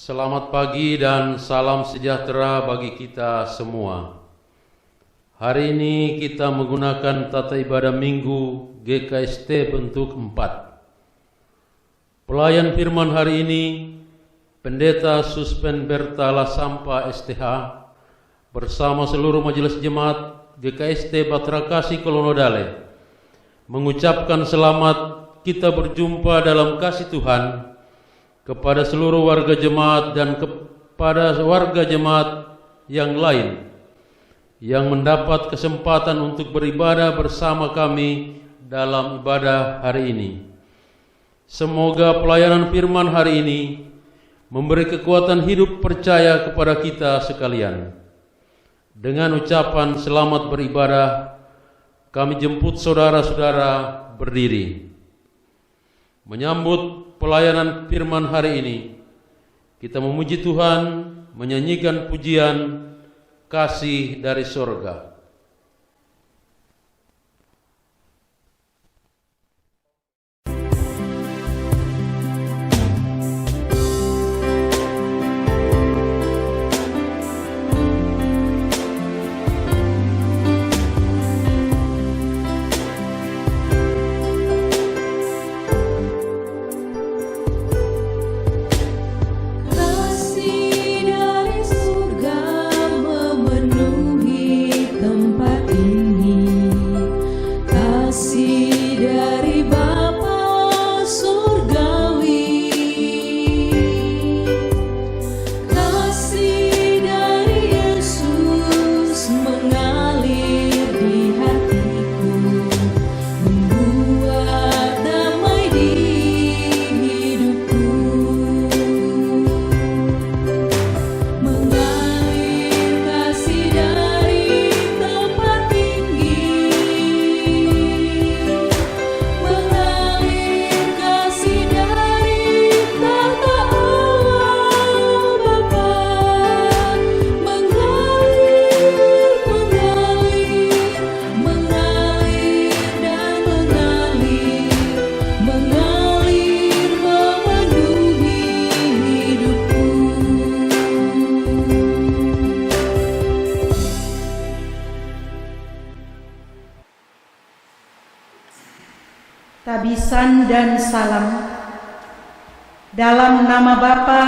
Selamat pagi dan salam sejahtera bagi kita semua. Hari ini kita menggunakan tata ibadah Minggu GKST bentuk 4. Pelayan firman hari ini, Pendeta Suspen Bertala Sampa STH, bersama seluruh majelis jemaat GKST Batra Kasih Kolonodale, mengucapkan selamat kita berjumpa dalam kasih Tuhan kepada seluruh warga jemaat dan kepada warga jemaat yang lain yang mendapat kesempatan untuk beribadah bersama kami dalam ibadah hari ini. Semoga pelayanan firman hari ini memberi kekuatan hidup percaya kepada kita sekalian. Dengan ucapan selamat beribadah, kami jemput saudara-saudara berdiri. Menyambut pelayanan firman hari ini, kita memuji Tuhan, menyanyikan pujian kasih dari sorga. Tabisan dan salam dalam nama Bapa,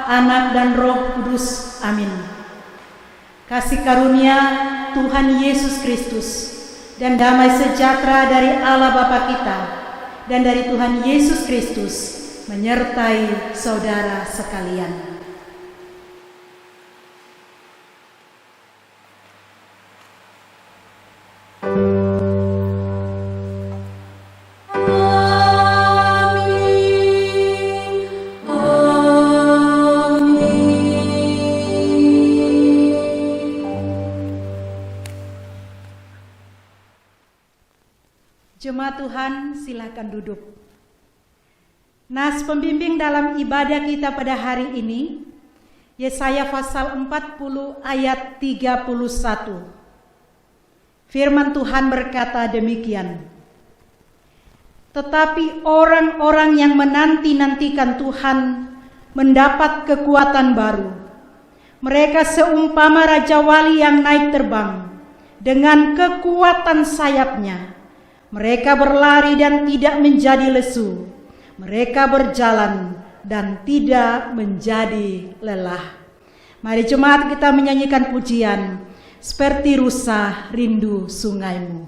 Anak dan Roh Kudus. Amin. Kasih karunia Tuhan Yesus Kristus dan damai sejahtera dari Allah Bapa kita dan dari Tuhan Yesus Kristus menyertai saudara sekalian. Jemaat Tuhan, silakan duduk. Nas pembimbing dalam ibadah kita pada hari ini, Yesaya pasal 40 ayat 31. Firman Tuhan berkata demikian. Tetapi orang-orang yang menanti-nantikan Tuhan mendapat kekuatan baru. Mereka seumpama Raja Wali yang naik terbang dengan kekuatan sayapnya. Mereka berlari dan tidak menjadi lesu. Mereka berjalan dan tidak menjadi lelah. Mari jemaat kita menyanyikan pujian seperti rusa rindu sungaimu.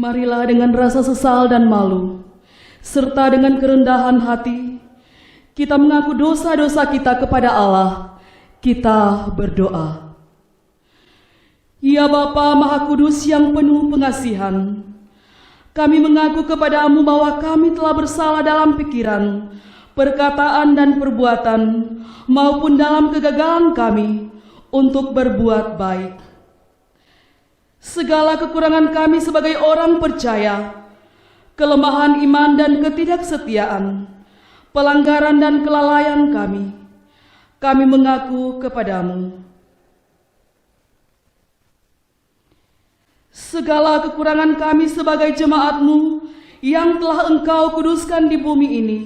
Marilah dengan rasa sesal dan malu, serta dengan kerendahan hati, kita mengaku dosa-dosa kita kepada Allah. Kita berdoa. Ya Bapa Maha Kudus yang penuh pengasihan, kami mengaku kepadamu bahwa kami telah bersalah dalam pikiran, perkataan dan perbuatan, maupun dalam kegagalan kami untuk berbuat baik. Segala kekurangan kami sebagai orang percaya, kelemahan iman dan ketidaksetiaan, pelanggaran dan kelalaian kami mengaku kepadamu. Segala kekurangan kami sebagai jemaat-Mu yang telah Engkau kuduskan di bumi ini,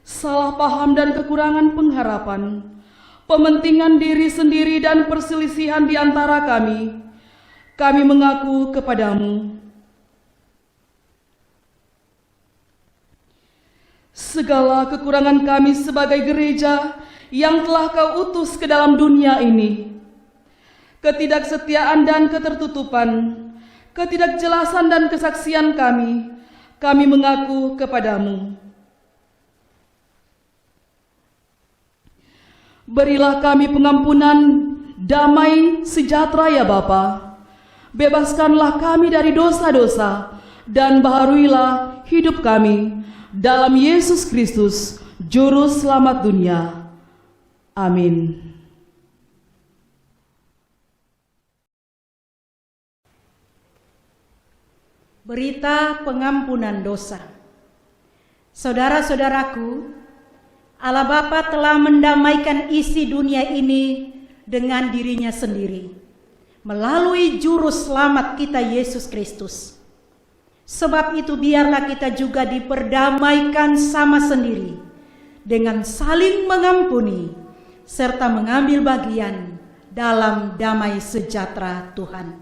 salah paham dan kekurangan pengharapan, pementingan diri sendiri dan perselisihan di antara kami mengaku kepadamu. Segala kekurangan kami sebagai gereja yang telah Kau utus ke dalam dunia ini, ketidaksetiaan dan ketertutupan, ketidakjelasan dan kesaksian kami mengaku kepadamu. Berilah kami pengampunan, damai, sejahtera ya Bapa. Bebaskanlah kami dari dosa-dosa dan baharuilah hidup kami dalam Yesus Kristus, Juru Selamat dunia. Amin. Berita pengampunan dosa. Saudara-saudaraku, Allah Bapa telah mendamaikan isi dunia ini dengan dirinya sendiri melalui Juru Selamat kita Yesus Kristus. Sebab itu biarlah kita juga diperdamaikan sama sendiri dengan saling mengampuni serta mengambil bagian dalam damai sejahtera Tuhan.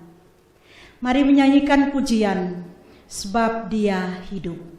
Mari menyanyikan pujian, sebab Dia hidup.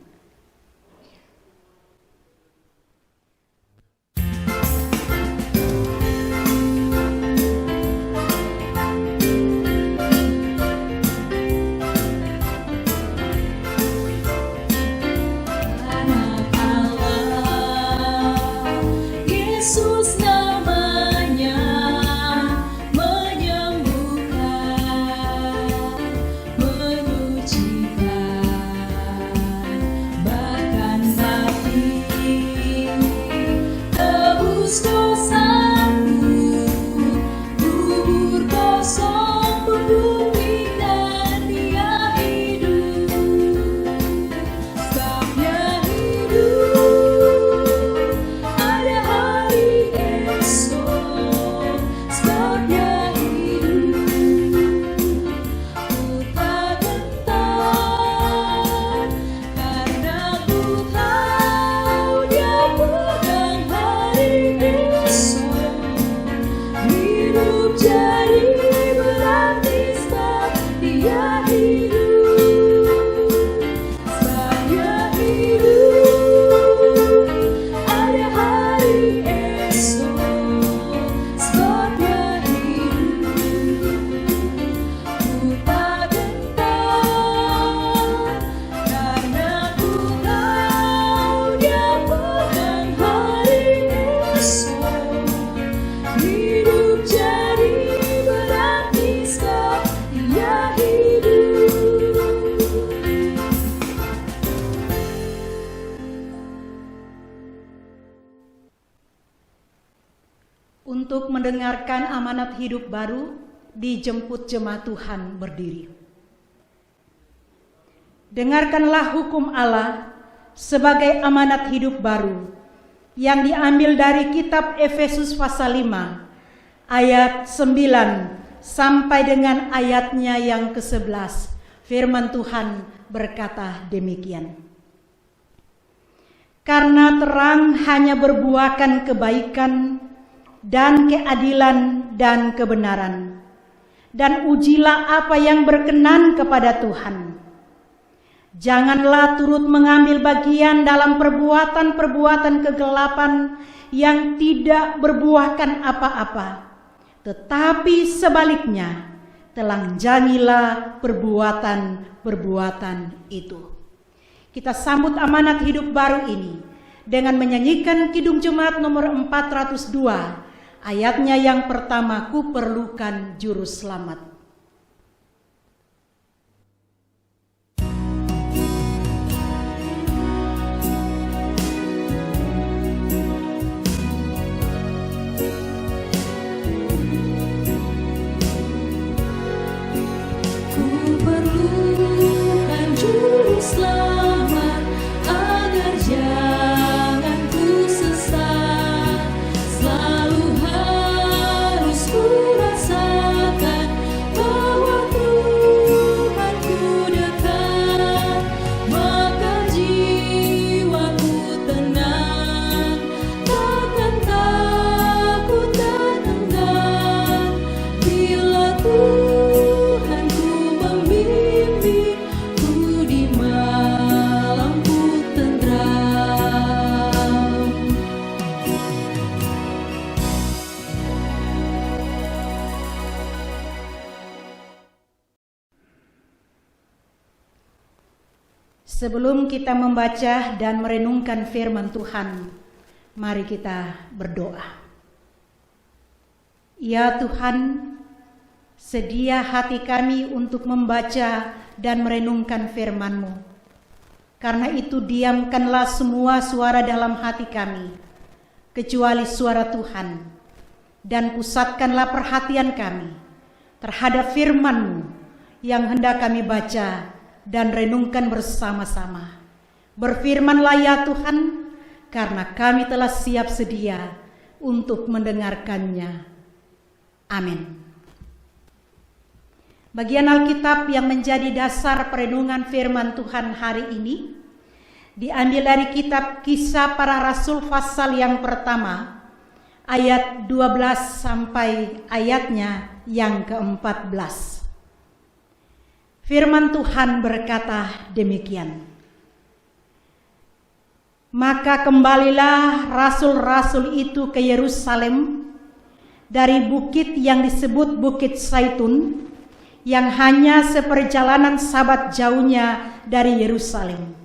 Untuk mendengarkan amanat hidup baru, dijemput jemaat Tuhan berdiri. Dengarkanlah hukum Allah sebagai amanat hidup baru yang diambil dari kitab Efesus pasal 5 ayat 9 sampai dengan ayatnya yang ke-11. Firman Tuhan berkata demikian. Karena terang hanya berbuahkan kebaikan dan keadilan dan kebenaran, dan ujilah apa yang berkenan kepada Tuhan. Janganlah turut mengambil bagian dalam perbuatan-perbuatan kegelapan yang tidak berbuahkan apa-apa, tetapi sebaliknya telanjangilah perbuatan-perbuatan itu. Kita sambut amanat hidup baru ini dengan menyanyikan Kidung Jemaat nomor 402, ayatnya yang pertama, ku perlukan juru selamat. Selamat agar jangan ku sesat, selalu harus ku rasakan bahwa Tuhan ku dekat, maka jiwaku tenang, takkan takut dan enggan bila Tuhan ku membimbing di malamku tentram. Sebelum kita membaca dan merenungkan firman Tuhan, mari kita berdoa. Ya Tuhan, sedia hati kami untuk membaca dan merenungkan firman-Mu. Karena itu diamkanlah semua suara dalam hati kami, kecuali suara Tuhan, dan pusatkanlah perhatian kami terhadap firman-Mu yang hendak kami baca dan renungkan bersama-sama. Berfirmanlah ya Tuhan, karena kami telah siap sedia untuk mendengarkannya. Amin. Bagian Alkitab yang menjadi dasar perenungan firman Tuhan hari ini diambil dari kitab Kisah Para Rasul pasal yang pertama, ayat 12 sampai ayatnya yang ke-14. Firman Tuhan berkata demikian. Maka kembalilah rasul-rasul itu ke Yerusalem dari bukit yang disebut Bukit Zaitun, yang hanya seperjalanan sabat jauhnya dari Yerusalem.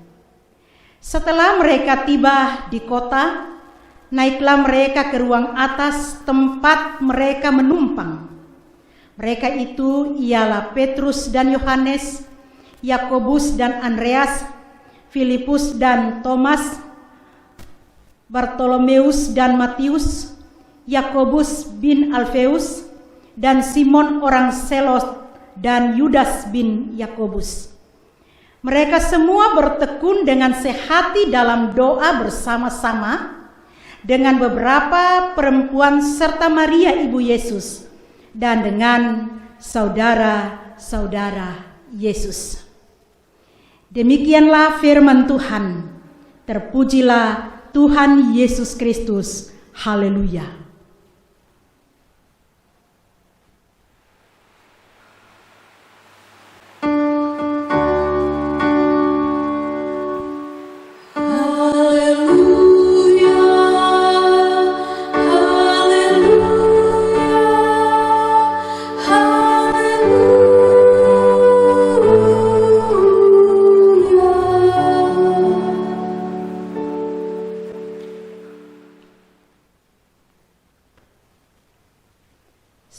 Setelah mereka tiba di kota, naiklah mereka ke ruang atas tempat mereka menumpang. Mereka itu ialah Petrus dan Yohanes, Yakobus dan Andreas, Filipus dan Thomas, Bartolomeus dan Matius, Yakobus bin Alfeus, dan Simon orang Selos, dan Yudas bin Yakobus. Mereka semua bertekun dengan sehati dalam doa bersama-sama dengan beberapa perempuan serta Maria ibu Yesus dan dengan saudara-saudara Yesus. Demikianlah firman Tuhan. Terpujilah Tuhan Yesus Kristus. Haleluya.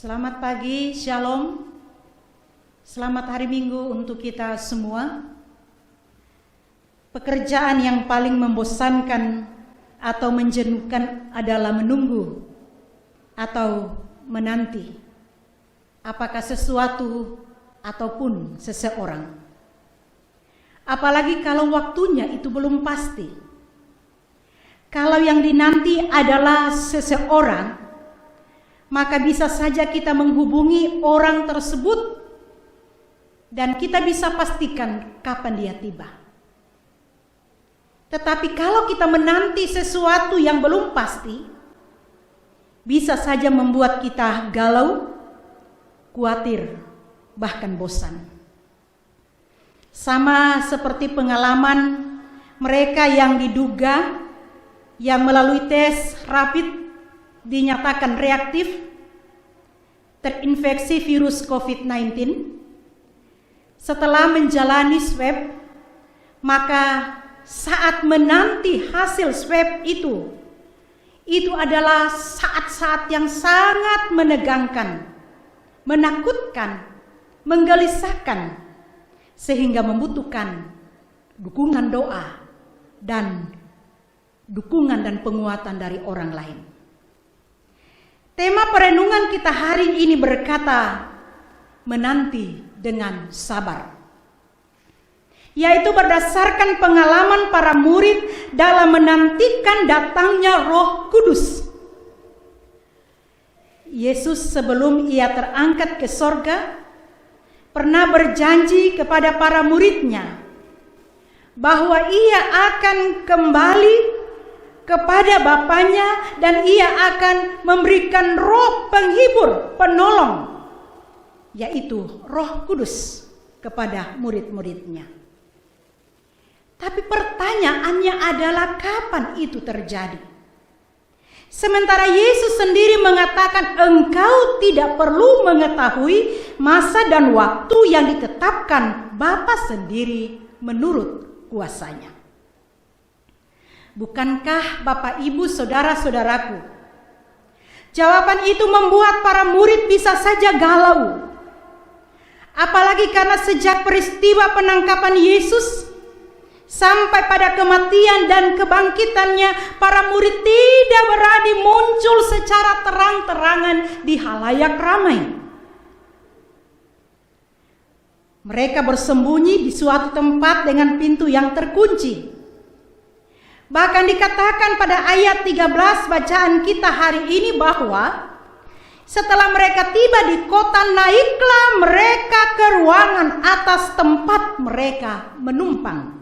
Selamat pagi, Shalom. Selamat hari Minggu untuk kita semua. Pekerjaan yang paling membosankan atau menjenuhkan adalah menunggu atau menanti apakah sesuatu ataupun seseorang. Apalagi kalau waktunya itu belum pasti. Kalau yang dinanti adalah seseorang, maka bisa saja kita menghubungi orang tersebut dan kita bisa pastikan kapan dia tiba. Tetapi kalau kita menanti sesuatu yang belum pasti, bisa saja membuat kita galau, khawatir, bahkan bosan. Sama seperti pengalaman mereka yang diduga yang melalui tes rapid dinyatakan reaktif, terinfeksi virus COVID-19, setelah menjalani swab, maka saat menanti hasil swab itu adalah saat-saat yang sangat menegangkan, menakutkan, menggelisahkan, sehingga membutuhkan dukungan doa dan dukungan dan penguatan dari orang lain. Tema perenungan kita hari ini berkata, menanti dengan sabar. Yaitu berdasarkan pengalaman para murid dalam menantikan datangnya Roh Kudus. Yesus sebelum ia terangkat ke sorga, pernah berjanji kepada para muridnya bahwa ia akan kembali kepada Bapanya dan ia akan memberikan Roh penghibur, penolong, yaitu Roh Kudus kepada murid-muridnya. Tapi pertanyaannya adalah kapan itu terjadi? Sementara Yesus sendiri mengatakan engkau tidak perlu mengetahui masa dan waktu yang ditetapkan Bapa sendiri menurut kuasanya. Bukankah Bapak, Ibu, saudara-saudaraku, jawaban itu membuat para murid bisa saja galau. Apalagi karena sejak peristiwa penangkapan Yesus sampai pada kematian dan kebangkitannya, para murid tidak berani muncul secara terang-terangan di halayak ramai. Mereka bersembunyi di suatu tempat dengan pintu yang terkunci. Bahkan dikatakan pada ayat 13 bacaan kita hari ini bahwa setelah mereka tiba di kota, naiklah mereka ke ruangan atas tempat mereka menumpang.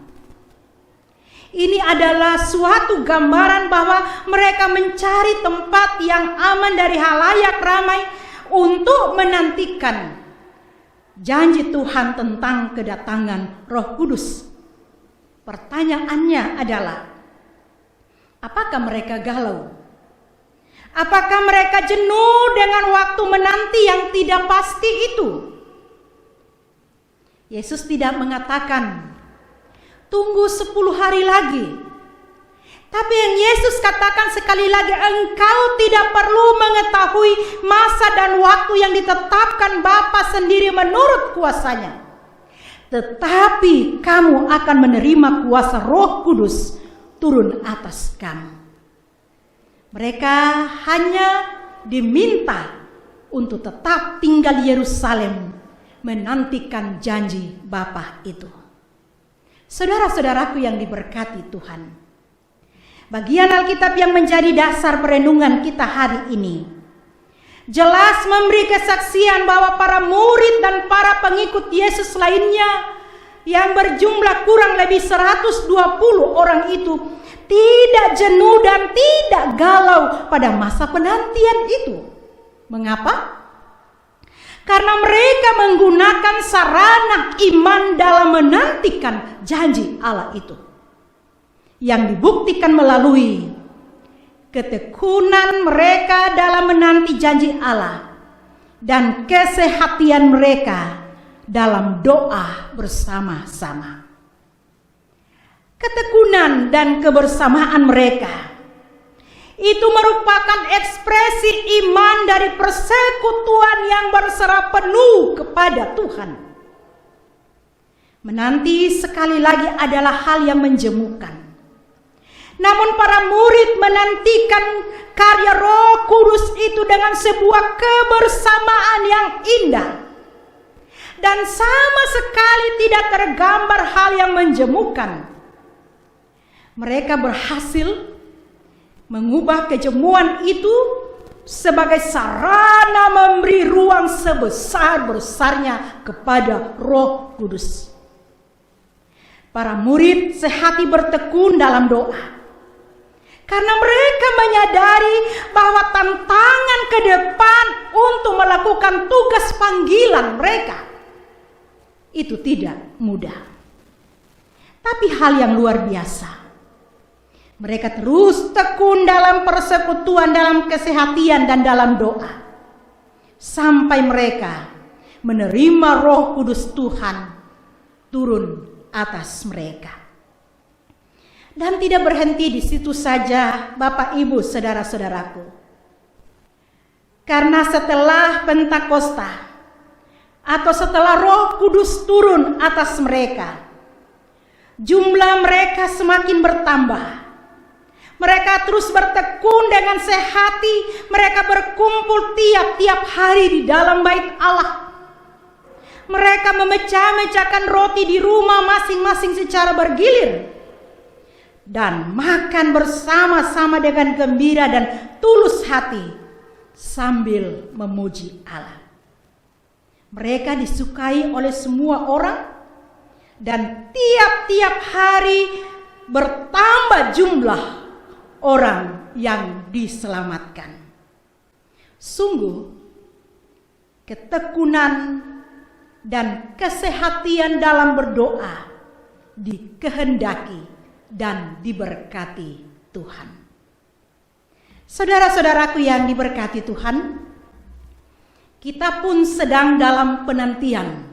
Ini adalah suatu gambaran bahwa mereka mencari tempat yang aman dari halayak ramai untuk menantikan janji Tuhan tentang kedatangan Roh Kudus. Pertanyaannya adalah, apakah mereka galau? Apakah mereka jenuh dengan waktu menanti yang tidak pasti itu? Yesus tidak mengatakan tunggu 10 hari lagi. Tapi yang Yesus katakan sekali lagi, engkau tidak perlu mengetahui masa dan waktu yang ditetapkan Bapa sendiri menurut kuasanya. Tetapi kamu akan menerima kuasa Roh Kudus turun atas kamu. Mereka hanya diminta untuk tetap tinggal di Yerusalem, menantikan janji Bapa itu. Saudara-saudaraku yang diberkati Tuhan, bagian Alkitab yang menjadi dasar perenungan kita hari ini jelas memberi kesaksian bahwa para murid dan para pengikut Yesus lainnya yang berjumlah kurang lebih 120 orang itu tidak jenuh dan tidak galau pada masa penantian itu. Mengapa? Karena mereka menggunakan sarana iman dalam menantikan janji Allah itu, yang dibuktikan melalui ketekunan mereka dalam menanti janji Allah dan kesehatian mereka dalam doa bersama-sama. Ketekunan dan kebersamaan mereka itu merupakan ekspresi iman dari persekutuan yang berserah penuh kepada Tuhan. Menanti sekali lagi adalah hal yang menjemukan. Namun para murid menantikan karya Roh Kudus itu dengan sebuah kebersamaan yang indah. Dan sama sekali tidak tergambar hal yang menjemukan. Mereka berhasil mengubah kejemuan itu sebagai sarana memberi ruang sebesar-besarnya kepada Roh Kudus. Para murid sehati bertekun dalam doa, karena mereka menyadari bahwa tantangan ke depan untuk melakukan tugas panggilan mereka itu tidak mudah. Tapi hal yang luar biasa, mereka terus tekun dalam persekutuan, dalam kesehatian dan dalam doa. sampai mereka menerima Roh Kudus Tuhan turun atas mereka. Dan tidak berhenti di situ saja, Bapak Ibu, saudara-saudaraku. Karena setelah Pentakosta atau setelah Roh Kudus turun atas mereka, jumlah mereka semakin bertambah. Mereka terus bertekun dengan sehati, mereka berkumpul tiap-tiap hari di dalam bait Allah. Mereka memecah-mecahkan roti di rumah masing-masing secara bergilir dan makan bersama-sama dengan gembira dan tulus hati sambil memuji Allah. Mereka disukai oleh semua orang dan tiap-tiap hari bertambah jumlah orang yang diselamatkan. Sungguh ketekunan dan kesehatian dalam berdoa dikehendaki dan diberkati Tuhan. Saudara-saudaraku yang diberkati Tuhan, kita pun sedang dalam penantian,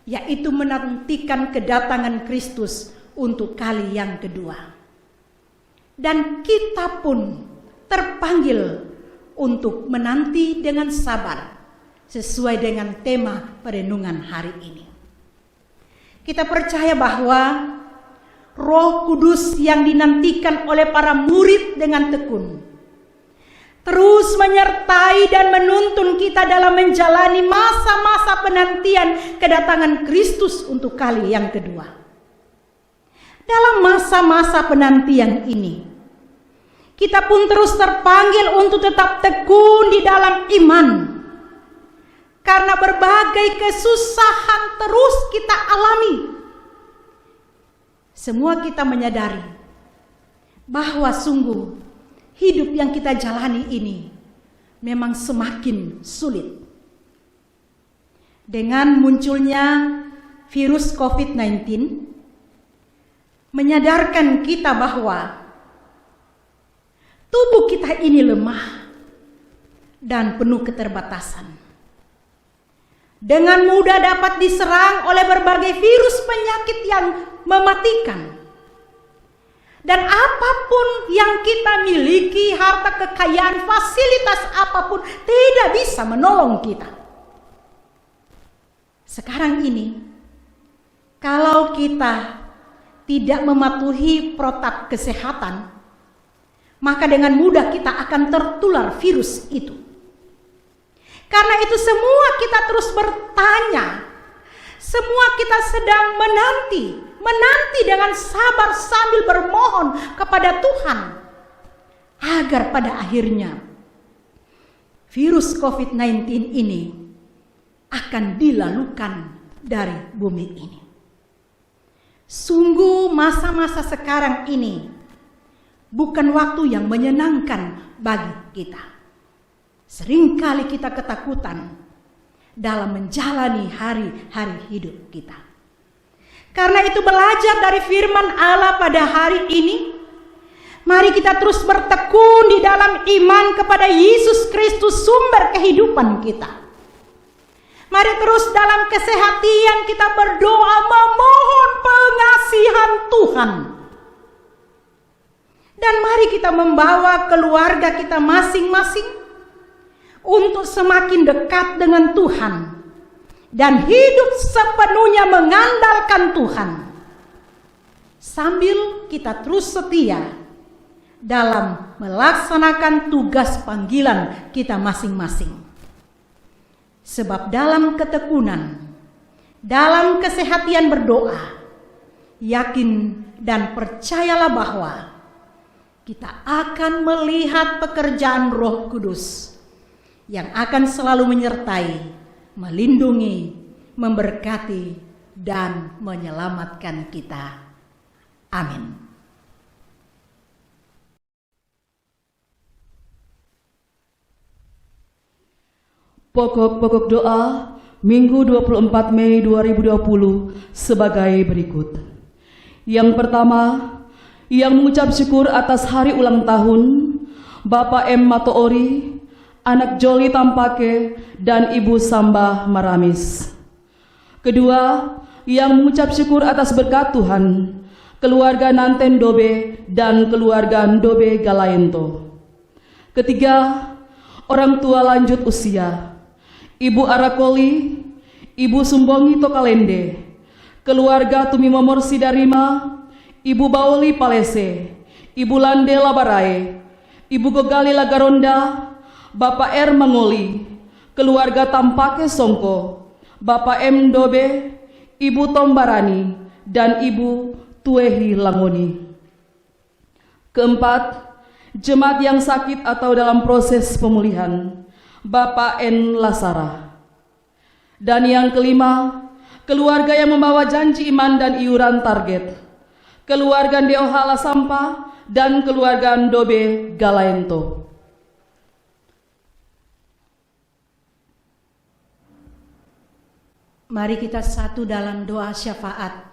yaitu menantikan kedatangan Kristus untuk kali yang kedua. Dan kita pun terpanggil untuk menanti dengan sabar sesuai dengan tema perenungan hari ini. Kita percaya bahwa Roh Kudus yang dinantikan oleh para murid dengan tekun terus menyertai dan menuntun kita dalam menjalani masa-masa penantian kedatangan Kristus untuk kali yang kedua. Dalam masa-masa penantian ini, kita pun terus terpanggil untuk tetap tekun di dalam iman. Karena berbagai kesusahan terus kita alami. Semua kita menyadari bahwa sungguh hidup yang kita jalani ini memang semakin sulit. Dengan munculnya virus COVID-19 menyadarkan kita bahwa tubuh kita ini lemah dan penuh keterbatasan. Dengan mudah dapat diserang oleh berbagai virus penyakit yang mematikan. Dan apapun yang kita miliki, harta kekayaan, fasilitas apapun tidak bisa menolong kita. Sekarang ini, kalau kita tidak mematuhi protap kesehatan, maka dengan mudah kita akan tertular virus itu. Karena itu semua kita terus bertanya, semua kita sedang menanti dengan sabar sambil bermohon kepada Tuhan agar pada akhirnya virus COVID-19 ini akan dilalukan dari bumi ini. Sungguh masa-masa sekarang ini bukan waktu yang menyenangkan bagi kita. Seringkali kita ketakutan dalam menjalani hari-hari hidup kita. Karena itu belajar dari firman Allah pada hari ini, mari kita terus bertekun di dalam iman kepada Yesus Kristus sumber kehidupan kita. Mari terus dalam kesehatian kita berdoa memohon pengasihan Tuhan. Dan mari kita membawa keluarga kita masing-masing untuk semakin dekat dengan Tuhan dan hidup sepenuhnya mengandalkan Tuhan, sambil kita terus setia dalam melaksanakan tugas panggilan kita masing-masing. Sebab dalam ketekunan, dalam kesehatian berdoa, yakin dan percayalah bahwa kita akan melihat pekerjaan Roh Kudus yang akan selalu menyertai, melindungi, memberkati, dan menyelamatkan kita. Amin. Pokok-pokok doa Minggu 24 Mei 2020 sebagai berikut. Yang pertama, yang mengucap syukur atas hari ulang tahun Bapak M. Matoori, anak Joli Tampake, dan Ibu Sambah Maramis. Kedua, yang mengucap syukur atas berkat Tuhan, keluarga Nanten Dobe dan keluarga Dobe Galaento. Ketiga, orang tua lanjut usia, Ibu Arakoli, Ibu Sumbongi Tokalende, keluarga Tumimomor Sidarima, Ibu Baoli Palese, Ibu Lande Labarae, Ibu Gogali Lagaronda, Bapak R. Mangoli, keluarga Tampake Songko, Bapak M. Dobe, Ibu Tombarani, dan Ibu Tuehi Langoni. Keempat, jemaat yang sakit atau dalam proses pemulihan, Bapak N. Lasara. Dan yang kelima, keluarga yang membawa janji iman dan iuran target, keluarga DOH Lasampa dan keluarga Dobe Galaento. Mari kita satu dalam doa syafaat.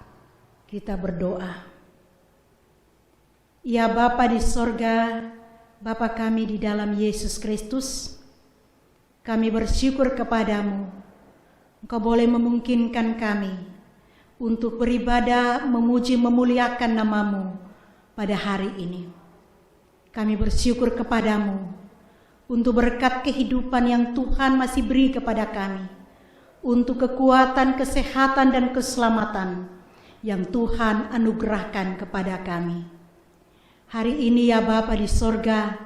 Kita berdoa. Ya Bapa di sorga, Bapa kami di dalam Yesus Kristus, kami bersyukur kepadamu. Engkau boleh memungkinkan kami untuk beribadah, memuji, memuliakan namamu pada hari ini. Kami bersyukur kepadamu untuk berkat kehidupan yang Tuhan masih beri kepada kami, untuk kekuatan, kesehatan, dan keselamatan yang Tuhan anugerahkan kepada kami. Hari ini ya Bapa di sorga,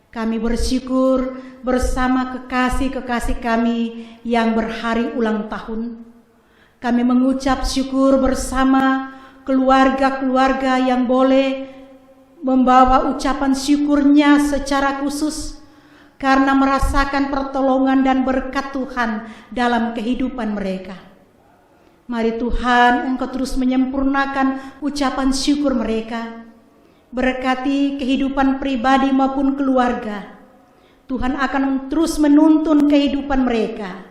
kami bersyukur bersama kekasih-kekasih kami yang berhari ulang tahun. Kami mengucap syukur bersama keluarga-keluarga yang boleh membawa ucapan syukurnya secara khusus karena merasakan pertolongan dan berkat Tuhan dalam kehidupan mereka. Mari Tuhan, Engkau terus menyempurnakan ucapan syukur mereka. Berkati kehidupan pribadi maupun keluarga. Tuhan akan terus menuntun kehidupan mereka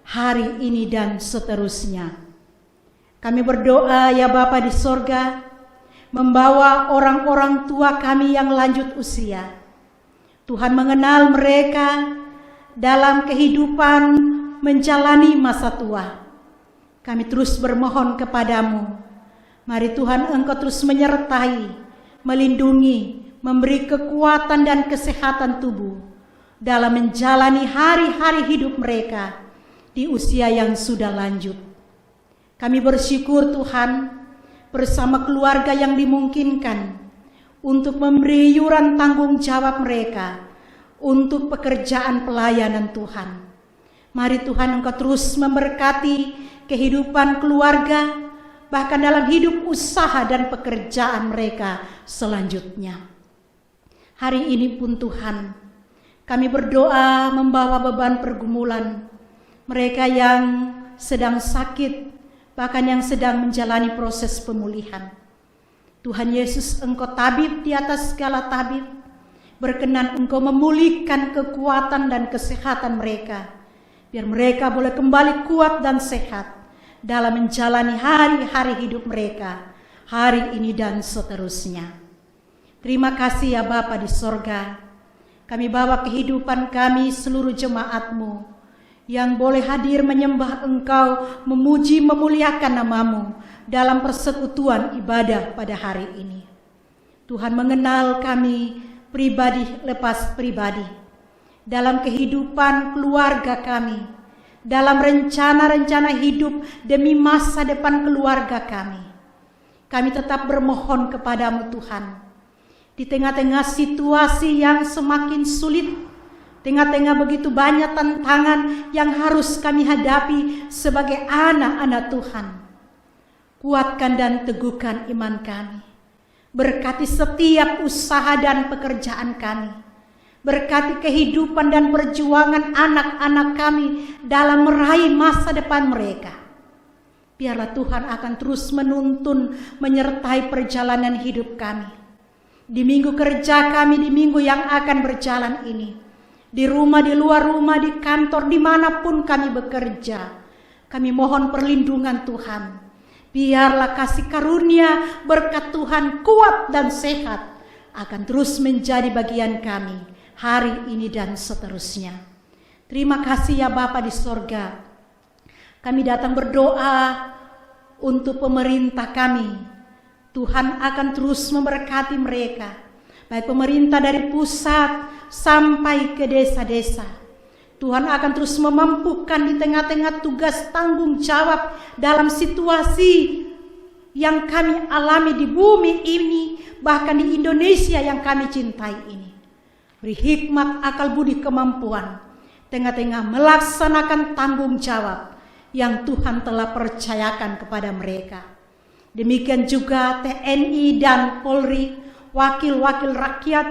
hari ini dan seterusnya. Kami berdoa ya Bapa di sorga, membawa orang-orang tua kami yang lanjut usia. Tuhan mengenal mereka dalam kehidupan menjalani masa tua. Kami terus bermohon kepadamu. Mari Tuhan Engkau terus menyertai, melindungi, memberi kekuatan dan kesehatan tubuh dalam menjalani hari-hari hidup mereka di usia yang sudah lanjut. Kami bersyukur Tuhan bersama keluarga yang dimungkinkan untuk memberi iuran tanggung jawab mereka untuk pekerjaan pelayanan Tuhan. Mari Tuhan Engkau terus memberkati kehidupan keluarga, bahkan dalam hidup usaha dan pekerjaan mereka selanjutnya. Hari ini pun Tuhan, kami berdoa membawa beban pergumulan mereka yang sedang sakit, bahkan yang sedang menjalani proses pemulihan. Tuhan Yesus, Engkau tabib di atas segala tabib, berkenan Engkau memulihkan kekuatan dan kesehatan mereka, biar mereka boleh kembali kuat dan sehat dalam menjalani hari-hari hidup mereka, hari ini dan seterusnya. Terima kasih ya Bapa di sorga, kami bawa kehidupan kami seluruh jemaat-Mu yang boleh hadir menyembah Engkau, memuji, memuliakan namamu dalam persekutuan ibadah pada hari ini. Tuhan mengenal kami pribadi lepas pribadi, dalam kehidupan keluarga kami, dalam rencana-rencana hidup demi masa depan keluarga kami. Kami tetap bermohon kepadamu Tuhan, di tengah-tengah situasi yang semakin sulit, tengah-tengah begitu banyak tantangan yang harus kami hadapi sebagai anak-anak Tuhan. Kuatkan dan teguhkan iman kami. Berkati setiap usaha dan pekerjaan kami. Berkati kehidupan dan perjuangan anak-anak kami dalam meraih masa depan mereka. Biarlah Tuhan akan terus menuntun, menyertai perjalanan hidup kami. Di minggu kerja kami, di minggu yang akan berjalan ini. Di rumah, di luar rumah, di kantor, dimanapun kami bekerja. Kami mohon perlindungan Tuhan. Biarlah kasih karunia berkat Tuhan kuat dan sehat akan terus menjadi bagian kami hari ini dan seterusnya. Terima kasih ya Bapa di sorga. Kami datang berdoa untuk pemerintah kami. Tuhan akan terus memberkati mereka, baik pemerintah dari pusat sampai ke desa-desa. Tuhan akan terus memampukan di tengah-tengah tugas tanggung jawab dalam situasi yang kami alami di bumi ini, bahkan di Indonesia yang kami cintai ini. Beri hikmat, akal budi, kemampuan tengah-tengah melaksanakan tanggung jawab yang Tuhan telah percayakan kepada mereka. Demikian juga TNI dan Polri, wakil-wakil rakyat,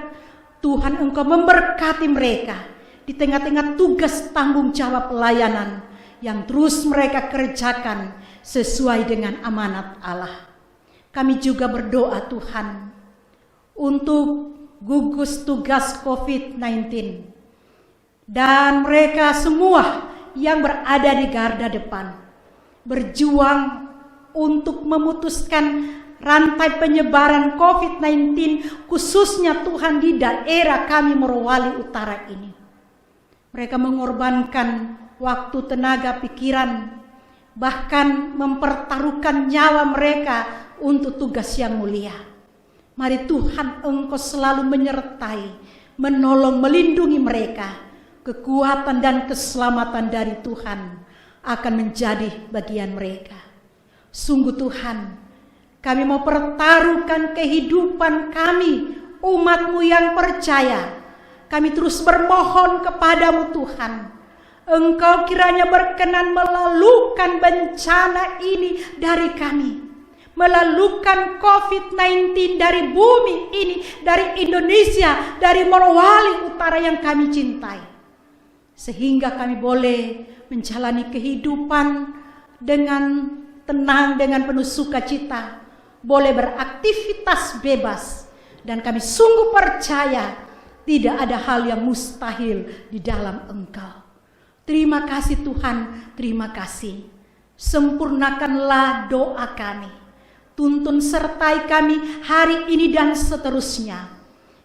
Tuhan Engkau memberkati mereka di tengah-tengah tugas tanggung jawab pelayanan yang terus mereka kerjakan sesuai dengan amanat Allah. Kami juga berdoa Tuhan untuk gugus tugas COVID-19 dan mereka semua yang berada di garda depan, berjuang untuk memutuskan rantai penyebaran COVID-19 khususnya Tuhan di daerah kami Morowali Utara ini. Mereka mengorbankan waktu, tenaga, pikiran, bahkan mempertaruhkan nyawa mereka untuk tugas yang mulia. Mari Tuhan Engkau selalu menyertai, menolong, melindungi mereka. Kekuatan dan keselamatan dari Tuhan akan menjadi bagian mereka. Sungguh Tuhan, kami mau pertaruhkan kehidupan kami, umat-Mu yang percaya. Kami terus bermohon kepadamu Tuhan. Engkau kiranya berkenan melalukan bencana ini dari kami. Melalukan COVID-19 dari bumi ini, dari Indonesia, dari Morowali Utara yang kami cintai. Sehingga kami boleh menjalani kehidupan dengan tenang, dengan penuh sukacita, boleh beraktivitas bebas, dan kami sungguh percaya tidak ada hal yang mustahil di dalam Engkau. Terima kasih Tuhan, terima kasih. Sempurnakanlah doa kami, tuntun sertai kami hari ini dan seterusnya.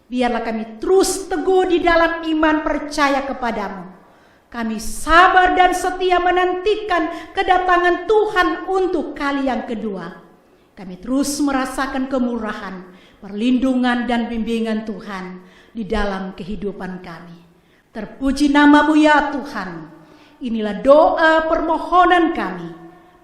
Biarlah kami terus teguh di dalam iman percaya kepadamu. Kami sabar dan setia menantikan kedatangan Tuhan untuk kali yang kedua. Kami terus merasakan kemurahan, perlindungan dan bimbingan Tuhan di dalam kehidupan kami. Terpuji nama-Mu ya Tuhan. Inilah doa permohonan kami.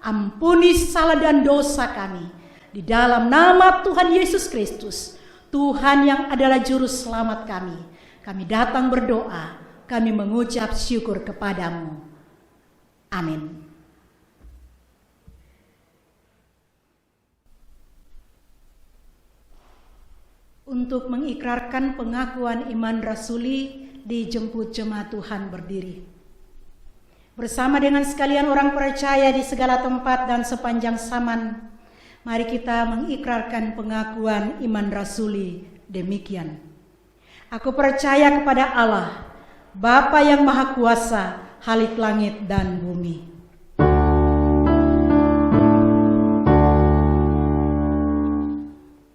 Ampuni salah dan dosa kami. Di dalam nama Tuhan Yesus Kristus, Tuhan yang adalah juru selamat kami. Kami datang berdoa. Kami mengucap syukur kepadamu. Amin. Untuk mengikrarkan pengakuan iman rasuli, dijemput jemaat Tuhan berdiri. Bersama dengan sekalian orang percaya di segala tempat dan sepanjang zaman, mari kita mengikrarkan pengakuan iman rasuli demikian. Aku percaya kepada Allah, Bapa yang Maha Kuasa, Khalik langit dan bumi.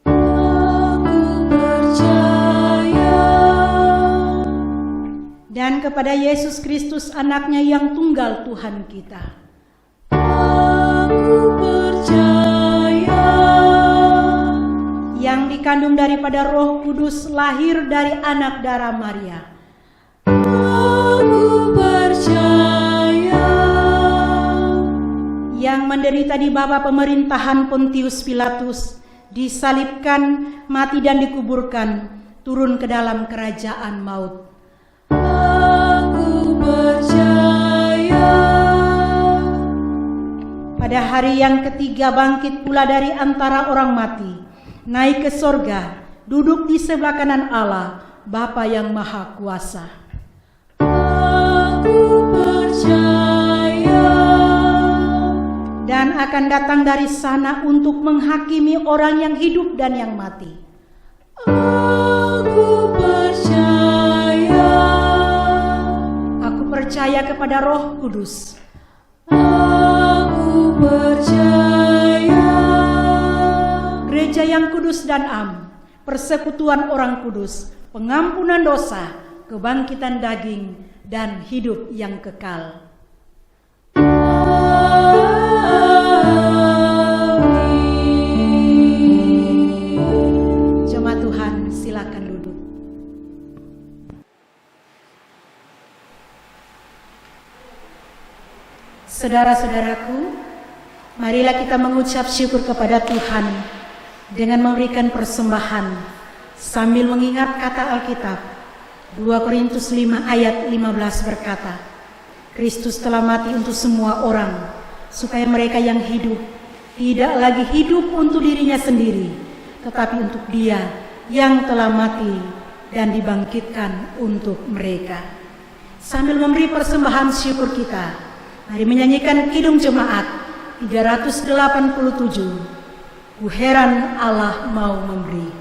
Aku percaya. Dan kepada Yesus Kristus anaknya yang tunggal Tuhan kita. Aku percaya. Yang dikandung daripada Roh Kudus, lahir dari anak darah Maria. Aku percaya. Yang menderita di bawah pemerintahan Pontius Pilatus, disalibkan, mati dan dikuburkan, turun ke dalam kerajaan maut. Aku percaya. Pada hari yang ketiga bangkit pula dari antara orang mati, naik ke sorga, duduk di sebelah kanan Allah, Bapa yang Maha Kuasa. Aku percaya. Dan akan datang dari sana untuk menghakimi orang yang hidup dan yang mati. Aku percaya. Aku percaya kepada Roh Kudus. Aku percaya. Gereja yang kudus dan am, persekutuan orang kudus, pengampunan dosa, kebangkitan daging, dan hidup yang kekal. Jemaat Tuhan, silakan duduk. Saudara-saudaraku, marilah kita mengucap syukur kepada Tuhan dengan memberikan persembahan sambil mengingat kata Alkitab. 2 Korintus 5 ayat 15 berkata, Kristus telah mati untuk semua orang, supaya mereka yang hidup tidak lagi hidup untuk dirinya sendiri, tetapi untuk Dia yang telah mati dan dibangkitkan untuk mereka. Sambil memberi persembahan syukur kita, mari menyanyikan Kidung Jemaat 387, Ku heran Allah mau memberi.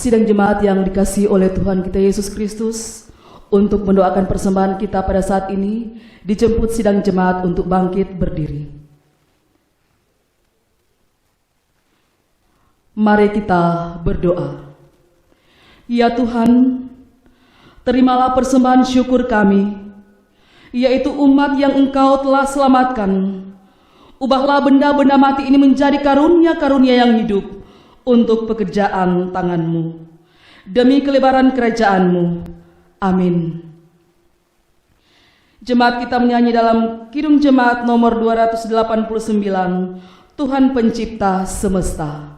Sidang jemaat yang dikasihi oleh Tuhan kita Yesus Kristus, untuk mendoakan persembahan kita pada saat ini, dijemput sidang jemaat untuk bangkit berdiri. Mari kita berdoa. Ya Tuhan, terimalah persembahan syukur kami, yaitu umat yang Engkau telah selamatkan. Ubahlah benda-benda mati ini menjadi karunia-karunia yang hidup, untuk pekerjaan tangan-Mu, demi kelebaran kerajaan-Mu. Amin. Jemaat kita menyanyi dalam Kidung Jemaat nomor 289, Tuhan Pencipta Semesta.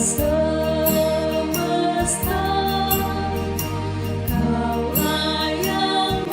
Semesta, Kaulah yang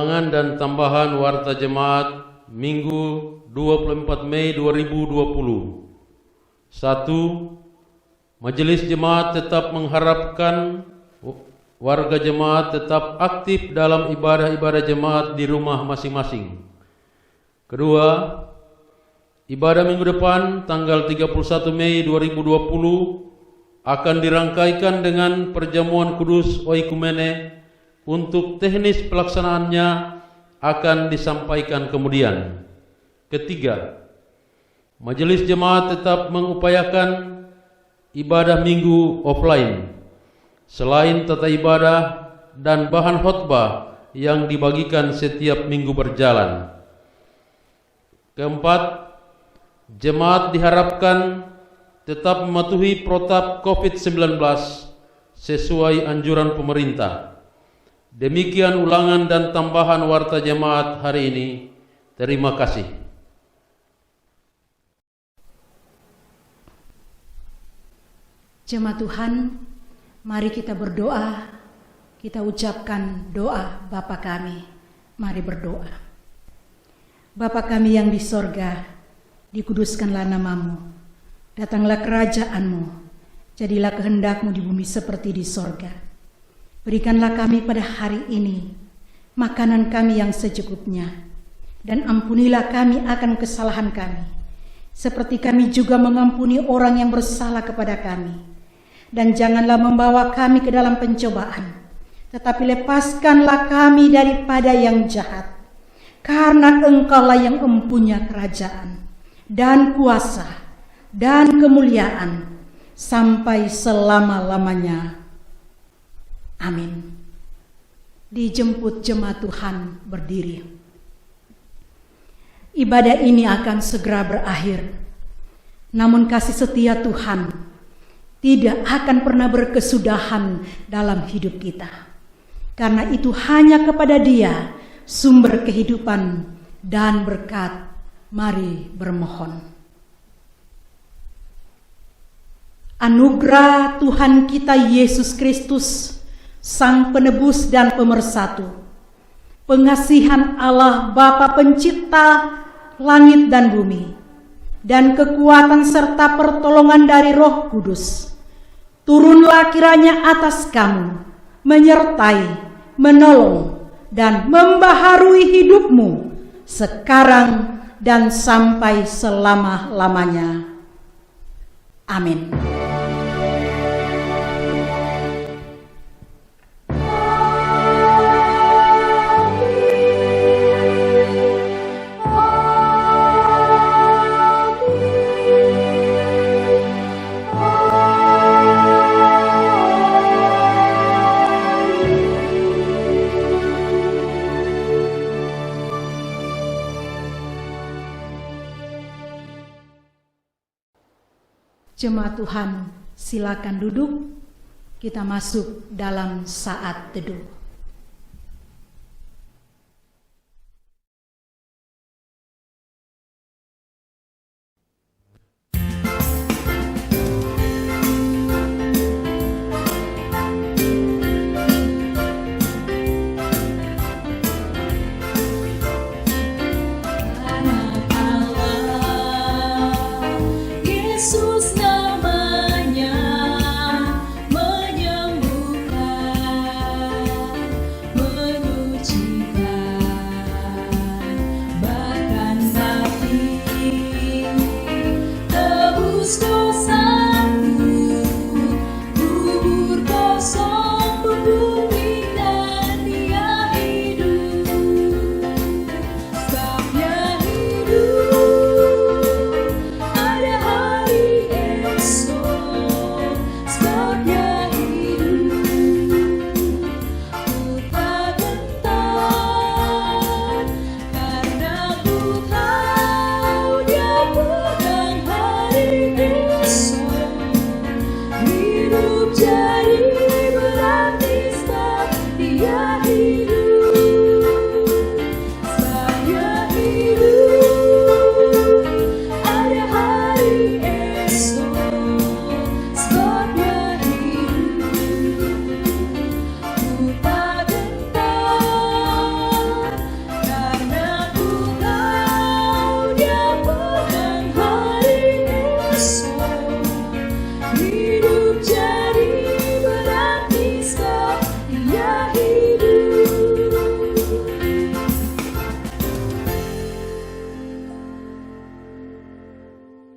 Ulangan dan tambahan Warta Jemaat Minggu 24 Mei 2020. 1. Majelis Jemaat tetap mengharapkan warga jemaat tetap aktif dalam ibadah-ibadah jemaat di rumah masing-masing. Kedua, ibadah minggu depan tanggal 31 Mei 2020 akan dirangkaikan dengan perjamuan kudus oikumene. Untuk teknis pelaksanaannya akan disampaikan kemudian. Ketiga, majelis jemaat tetap mengupayakan ibadah minggu offline selain tata ibadah dan bahan khotbah yang dibagikan setiap minggu berjalan. Keempat, jemaat diharapkan tetap mematuhi protap COVID-19 sesuai anjuran pemerintah. Demikian ulangan dan tambahan Warta Jemaat hari ini. Terima kasih. Jemaat Tuhan, mari kita berdoa. Kita ucapkan doa Bapa kami. Mari berdoa. Bapa kami yang di sorga, dikuduskanlah namamu. Datanglah kerajaanmu. Jadilah kehendakmu di bumi seperti di sorga. Berikanlah kami pada hari ini makanan kami yang secukupnya. Dan ampunilah kami akan kesalahan kami, seperti kami juga mengampuni orang yang bersalah kepada kami. Dan janganlah membawa kami ke dalam pencobaan, tetapi lepaskanlah kami daripada yang jahat. Karena Engkaulah yang mempunyai kerajaan, dan kuasa, dan kemuliaan, sampai selama-lamanya. Amin. Dijemput jemaat Tuhan berdiri. Ibadah ini akan segera berakhir. Namun kasih setia Tuhan tidak akan pernah berkesudahan dalam hidup kita. Karena itu hanya kepada Dia sumber kehidupan dan berkat. Mari bermohon. Anugerah Tuhan kita Yesus Kristus, Sang Penebus dan Pemersatu, pengasihan Allah Bapa Pencipta langit dan bumi, dan kekuatan serta pertolongan dari Roh Kudus, turunlah kiranya atas kamu, menyertai, menolong, dan membaharui hidupmu sekarang dan sampai selama-lamanya. Amin. Jemaat Tuhan, silakan duduk. Kita masuk dalam saat teduh. Yesus namanya menyembuhkan. hidup